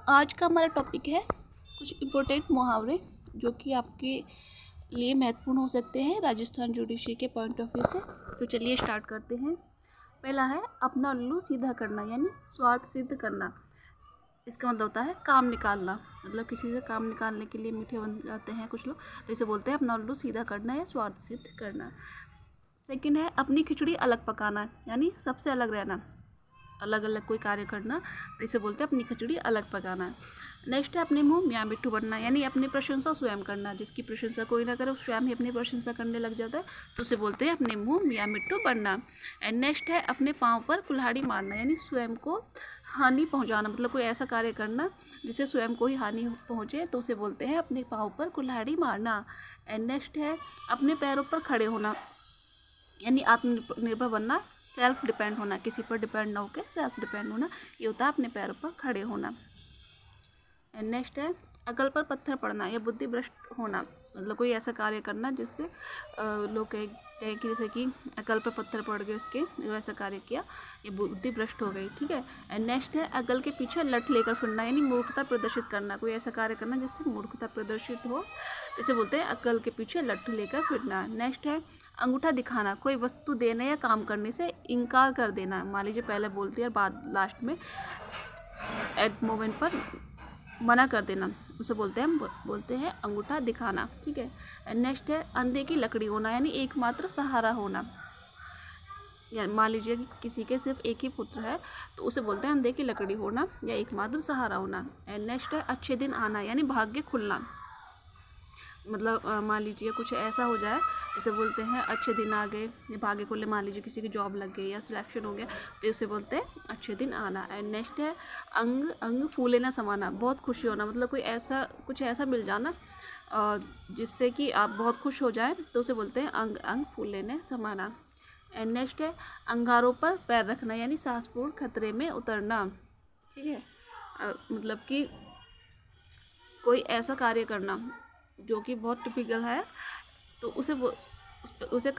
आज का हमारा टॉपिक है कुछ इम्पोर्टेंट मुहावरे जो कि आपके लिए महत्वपूर्ण हो सकते हैं राजस्थान जुडिशरी के पॉइंट ऑफ व्यू से। तो चलिए स्टार्ट करते हैं। पहला है अपना उल्लू सीधा करना, यानी स्वार्थ सिद्ध करना। इसका मतलब होता है काम निकालना, मतलब किसी से काम निकालने के लिए मीठे बन जाते हैं कुछ लोग, तो इसे बोलते हैं अपना उल्लू सीधा करना या स्वार्थ सिद्ध करना। सेकंड है अपनी खिचड़ी अलग पकाना, यानी सबसे अलग रहना, अलग अलग कोई कार्य करना, तो इसे बोलते हैं अपनी खिचड़ी अलग पकाना। नेक्स्ट है अपने मुंह मियाँ मिट्ठू बनना, यानी अपनी प्रशंसा स्वयं करना। जिसकी प्रशंसा कोई ना करे, स्वयं ही अपनी प्रशंसा करने लग जाता है, तो उसे बोलते हैं अपने मुंह मियाँ मिट्ठू बनना। एंड नेक्स्ट है अपने पाँव पर कुल्हाड़ी मारना, यानी स्वयं को हानि पहुंचाना, मतलब कोई ऐसा कार्य करना जिससे स्वयं को ही हानि पहुंचे, तो उसे बोलते हैं अपने पाँव पर कुल्हाड़ी मारना। एंड नेक्स्ट है अपने पैरों पर खड़े होना, यानी आत्मनिर्भर बनना, सेल्फ डिपेंड होना, किसी पर डिपेंड ना होकर सेल्फ डिपेंड होना, ये होता है अपने पैरों पर खड़े होना। एंड नेक्स्ट है अकल पर पत्थर पड़ना या बुद्धि भ्रष्ट होना, मतलब कोई ऐसा कार्य करना जिससे लोग कहें कि जैसे कि अकल पर पत्थर पड़ गए, उसके जो ऐसा कार्य किया ये बुद्धि भ्रष्ट हो गई, ठीक है। एंड नेक्स्ट है अकल के पीछे लठ लेकर फिरना, यानी मूर्खता प्रदर्शित करना, कोई ऐसा कार्य करना जिससे मूर्खता प्रदर्शित हो, तो इसे बोलते हैं अकल के पीछे लठ लेकर फिरना। नेक्स्ट है अंगूठा दिखाना, कोई वस्तु देने या काम करने से इनकार कर देना। मान लीजिए पहले बोलती है और बाद लास्ट में एट मोमेंट पर मना कर देना, उसे बोलते हैं अंगूठा दिखाना, ठीक है। नेक्स्ट है अंधे की लकड़ी होना, यानी एकमात्र सहारा होना। या मान लीजिए कि किसी के सिर्फ एक ही पुत्र है, तो उसे बोलते हैं अंधे की लकड़ी होना या एकमात्र सहारा होना। एंड नेक्स्ट है अच्छे दिन आना, यानी भाग्य खुलना, मतलब मान लीजिए कुछ ऐसा हो जाए जिसे बोलते हैं अच्छे दिन आ गए या भाग्य खुले। मान लीजिए किसी की जॉब लग गई या सिलेक्शन हो गया, तो उसे बोलते हैं अच्छे दिन आना। एंड नेक्स्ट है अंग अंग फूले ना समाना, बहुत खुशी होना, मतलब कोई ऐसा कुछ ऐसा मिल जाना जिससे कि आप बहुत खुश हो जाएं, तो उसे बोलते हैं अंग अंग फूले न समाना। एंड नेक्स्ट है अंगारों पर पैर रखना, यानी साहसपूर्ण खतरे में उतरना, ठीक है। मतलब कि कोई ऐसा कार्य करना जो कि बहुत टिपिकल है, तो उस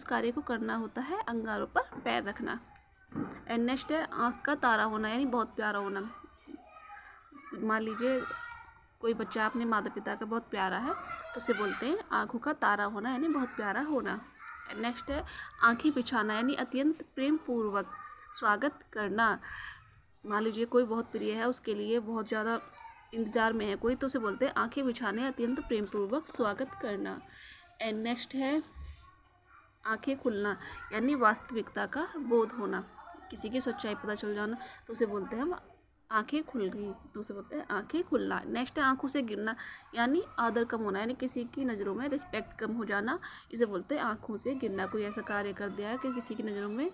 कार्य को करना होता है अंगारों पर पैर रखना। एंड नेक्स्ट है आँख का तारा होना, यानी बहुत प्यारा होना। मान लीजिए कोई बच्चा अपने माता पिता का बहुत प्यारा है, तो उसे बोलते हैं आँखों का तारा होना, यानी बहुत प्यारा होना। एंड नेक्स्ट है आँखें बिछाना, यानी अत्यंत प्रेम पूर्वक स्वागत करना। मान लीजिए कोई बहुत प्रिय है, उसके लिए बहुत ज़्यादा इंतजार में है कोई, तो उसे बोलते हैं आंखें बिछाने, अत्यंत प्रेम पूर्वक स्वागत करना। एंड नेक्स्ट है आंखें खुलना, यानी वास्तविकता का बोध होना, किसी की सच्चाई पता चल जाना, तो उसे बोलते हैं हम आंखें खुल गई, तो उसे बोलते हैं आंखें खुलना। नेक्स्ट है आंखों से गिरना, यानी आदर कम होना, यानी किसी की नज़रों में रिस्पेक्ट कम हो जाना, इसे बोलते हैं आंखों से गिरना। कोई ऐसा कार्य कर दिया है कि किसी की नज़रों में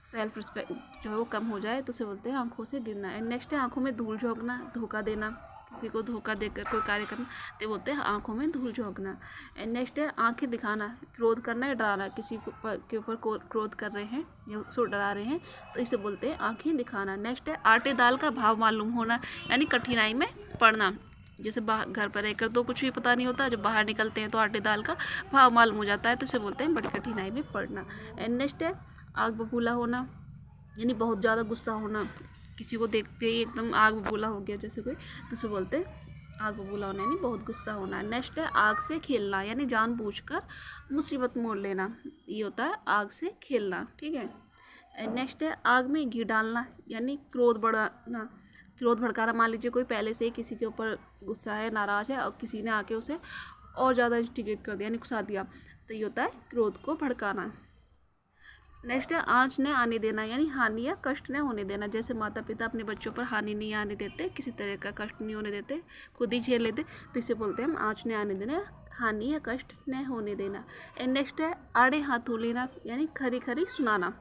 सेल्फ रिस्पेक्ट जो है वो कम हो जाए, तो उसे बोलते हैं आंखों से गिरना। एंड नेक्स्ट है आंखों में धूल झोंकना, धोखा देना, किसी को धोखा देकर कोई कार्य करना, तो बोलते हैं आंखों में धूल झोंकना। एंड नेक्स्ट है आंखें दिखाना, क्रोध करना या डराना, किसी के ऊपर क्रोध कर रहे हैं या उसको डरा रहे हैं, तो इसे बोलते हैं आंखें दिखाना। नेक्स्ट है आटे दाल का भाव मालूम होना, यानी कठिनाई में पड़ना, जैसे बाहर घर पर रहकर तो कुछ भी पता नहीं होता, जब बाहर निकलते हैं तो आटे दाल का भाव मालूम हो जाता है, तो इसे बोलते हैं बड़ी कठिनाई में पड़ना। एंड नेक्स्ट है आग बबूला होना, यानी बहुत ज़्यादा गुस्सा होना, किसी को देखते ही एकदम आग बबूला हो गया जैसे कोई, तो उसे बोलते हैं आग बबूला होना, यानी बहुत गुस्सा होना। नेक्स्ट है आग से खेलना, यानी जानबूझकर मुसीबत मोड़ लेना, ये होता है आग से खेलना, ठीक है। नेक्स्ट है आग में घी डालना, यानी क्रोध बढ़ाना, क्रोध भड़काना। मान लीजिए कोई पहले से ही किसी के ऊपर गुस्सा है, नाराज़ है, और किसी ने आके उसे और ज़्यादा इंस्टिगेट कर दिया, यानी गुस्सा दिया, तो ये होता है क्रोध को भड़काना। नेक्स्ट है आँच न आने देना, यानी हानि या कष्ट न होने देना। जैसे माता पिता अपने बच्चों पर हानि नहीं आने देते, किसी तरह का कष्ट नहीं होने देते, खुद ही झेल लेते, तो इसे बोलते हैं हम आँच न आने देना, हानि या कष्ट न होने देना। एंड नेक्स्ट है आड़े हाथों लेना, यानी खरी खरी सुनाना।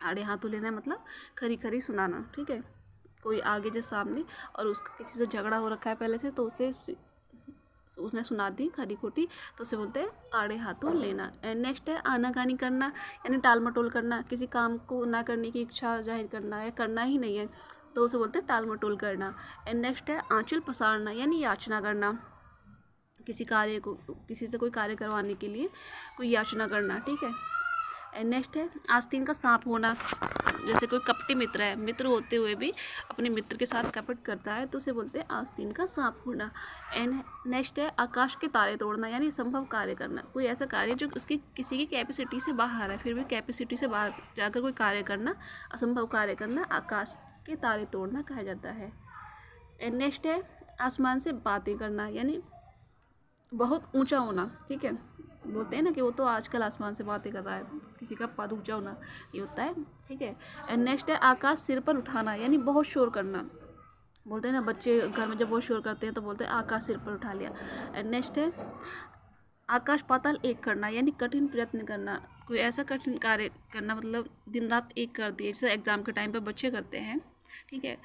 आड़े हाथों लेना मतलब खरी खरी सुनाना, ठीक है। कोई आगे जो सामने और उसका किसी से झगड़ा हो रखा है पहले से, तो उसने सुना दी खरी खोटी, तो उसे बोलते हैं आड़े हाथों लेना। एंड नेक्स्ट है आनाकानी करना, यानी टाल मटोल करना, किसी काम को ना करने की इच्छा जाहिर करना है, करना ही नहीं है, तो उसे बोलते हैं टाल मटोल करना। एंड नेक्स्ट है आंचल पसारना, यानी याचना करना, किसी से कोई कार्य करवाने के लिए कोई याचना करना, ठीक है। एंड नेक्स्ट है आस्तीन का सांप होना, जैसे कोई कपटी मित्र है, मित्र होते हुए भी अपने मित्र के साथ कपट करता है तो उसे बोलते हैं आस्तीन का सांप होना। एंड नेक्स्ट है आकाश के तारे तोड़ना, यानी असंभव कार्य करना। कोई ऐसा कार्य जो उसकी किसी की कैपेसिटी से बाहर है, फिर भी कैपेसिटी से बाहर जाकर कोई कार्य करना, असंभव कार्य करना, आकाश के तारे तोड़ना कहा जाता है। एंड नेक्स्ट है आसमान से बातें करना, यानी बहुत ऊंचा होना। ठीक है, बोलते हैं ना कि वो तो आजकल आसमान से बातें कर रहा है, किसी का पद ऊंचा होना, ये होता है। ठीक है। एंड नेक्स्ट है आकाश सिर पर उठाना, यानी बहुत शोर करना। बोलते हैं ना बच्चे घर में जब बहुत शोर करते हैं तो बोलते हैं आकाश सिर पर उठा लिया। एंड नेक्स्ट है आकाश पाताल एक करना, यानी कठिन प्रयत्न करना, कोई ऐसा कठिन कार्य करना, मतलब दिन रात एक कर दिए, जैसे एग्जाम के टाइम पर बच्चे करते हैं। ठीक है।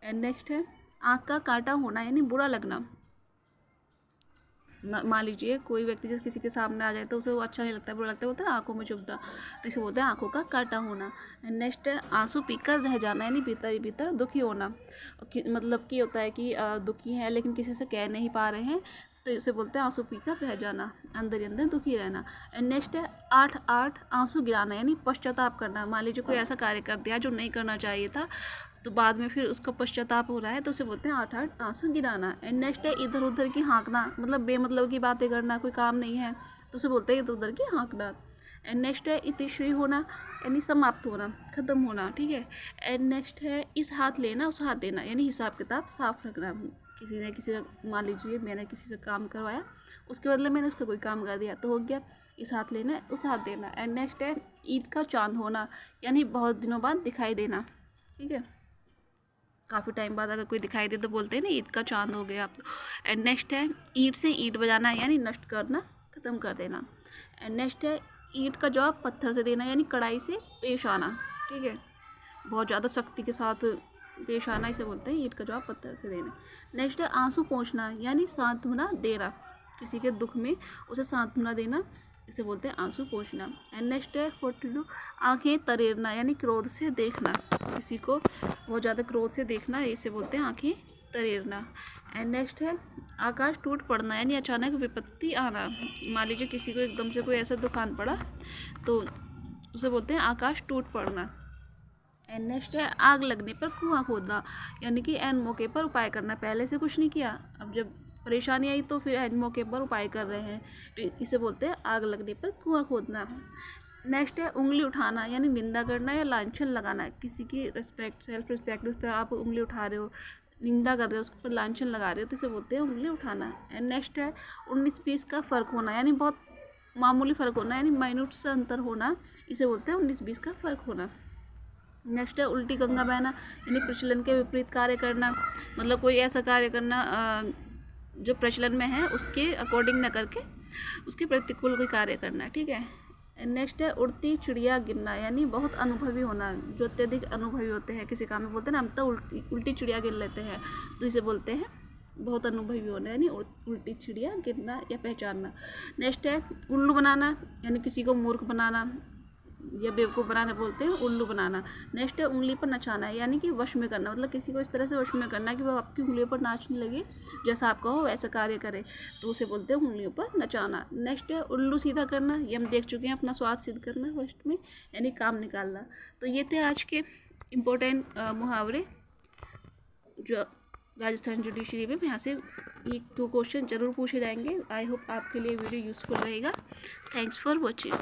एंड नेक्स्ट है आँख का कांटा होना, यानी बुरा लगना। मान लीजिए कोई व्यक्ति जैसे किसी के सामने आ जाए तो उसे वो अच्छा नहीं लगता, बुरा लगता है, बोलते हैं आंखों में चुभना, तो इसे बोलते हैं आंखों का कांटा होना। नेक्स्ट है आंसू पीकर रह जाना, यानी भीतर ही भीतर दुखी होना। मतलब कि होता है कि दुखी है लेकिन किसी से कह नहीं पा रहे हैं, तो इसे बोलते हैं आंसू पीकर रह जाना, अंदर ही अंदर दुखी रहना। एंड नेक्स्ट है 8 आंसू गिराना, यानी पश्चाताप करना। मान लीजिए कोई ऐसा कार्य कर दिया जो नहीं करना चाहिए था, तो बाद में फिर उसका पश्चाताप हो रहा है, तो उसे बोलते हैं 8 आंसू गिराना। एंड नेक्स्ट है इधर उधर की हाँकना, मतलब बेमतलब की बातें करना, कोई काम नहीं है तो उसे बोलते हैं इधर उधर की हाँकना। एंड नेक्स्ट है इतिश्री होना, यानी समाप्त होना, ख़त्म होना। ठीक है। एंड नेक्स्ट है इस हाथ लेना उस हाथ देना, यानी हिसाब किताब साफ रखना। किसी ने किसी का, मान लीजिए मैंने किसी से काम करवाया, उसके बदले मैंने उसका कोई काम कर दिया, तो हो गया इस हाथ लेना उस हाथ देना। एंड नेक्स्ट है ईद का चांद होना, यानी बहुत दिनों बाद दिखाई देना। ठीक है, काफ़ी टाइम बाद अगर कोई दिखाई दे तो बोलते हैं ना ईद का चांद हो गया आप तो। एंड नेक्स्ट है ईंट से ईंट बजाना, यानी नष्ट करना, ख़त्म कर देना। एंड नेक्स्ट है ईंट का जवाब पत्थर से देना, यानी कड़ाई से पेश आना। ठीक है, बहुत ज़्यादा सख्ती के साथ पेश आना, इसे बोलते हैं ईंट का जवाब पत्थर से देना। नेक्स्ट है आंसू पोंछना, यानी सांत्वना देना, किसी के दुख में उसे सांत्वना देना, इसे बोलते हैं आंसू पोंछना। एंड नेक्स्ट है 42 आंखें तरेरना, यानी क्रोध से देखना, किसी को बहुत ज़्यादा क्रोध से देखना, इसे बोलते हैं आंखें तरेरना। एंड नेक्स्ट है आकाश टूट पड़ना, यानी अचानक विपत्ति आना। मान लीजिए किसी को एकदम से कोई ऐसा दुकान पड़ा तो उसे बोलते हैं आकाश टूट पड़ना। एंड नेक्स्ट है आग लगने पर कुआं खोदना, यानी कि एन मौके पर उपाय करना, पहले से कुछ नहीं किया, अब जब परेशानी आई तो फिर एन मौके पर उपाय कर रहे हैं, तो इसे बोलते हैं आग लगने पर कुआं खोदना। नेक्स्ट है उंगली उठाना, यानी निंदा करना या लांछन लगाना, किसी की रिस्पेक्ट, सेल्फ रिस्पेक्ट, उस पर आप उंगली उठा रहे हो, निंदा कर रहे हो, उस पर लांछन लगा रहे हो, तो इसे बोलते हैं उंगली उठाना। एंड नेक्स्ट है 19-20 का फ़र्क होना, यानी बहुत मामूली फ़र्क होना, यानी माइन्यूट सा अंतर होना, इसे बोलते हैं 19-20 का फ़र्क होना। नेक्स्ट है उल्टी गंगा बहना, यानी प्रचलन के विपरीत कार्य करना, मतलब कोई ऐसा कार्य करना जो प्रचलन में है उसके अकॉर्डिंग न करके उसके प्रतिकूल कोई कार्य करना। ठीक है। नेक्स्ट है उड़ती चिड़िया गिनना, यानी बहुत अनुभवी होना, जो अत्यधिक अनुभवी होते हैं किसी काम में, बोलते हैं ना हम तो उल्टी चिड़िया गिन लेते हैं, तो इसे बोलते हैं बहुत अनुभवी होना, यानी उल्टी चिड़िया गिनना या पहचानना। नेक्स्ट है उल्लू बनाना, यानी किसी को मूर्ख बनाना या बेवकूफ़ बनाना, बोलते हैं उल्लू बनाना। नेक्स्ट है उंगली पर नचाना, यानी कि वश में करना, मतलब किसी को इस तरह से वश में करना कि वो आपकी उंगलियों पर नाचने लगे, जैसा आप कहो वैसा कार्य करे, तो उसे बोलते हैं उंगलियों पर नचाना। नेक्स्ट है उल्लू सीधा करना, ये हम देख चुके हैं, अपना स्वाद सिद्ध करना फर्स्ट में, यानी काम निकालना। तो ये थे आज के इम्पोर्टेंट मुहावरे जो राजस्थान जुडिशरी में यहाँ से 1-2 क्वेश्चन ज़रूर पूछे जाएंगे। आई होप आपके लिए वीडियो यूज़फुल रहेगा। Thanks for watching.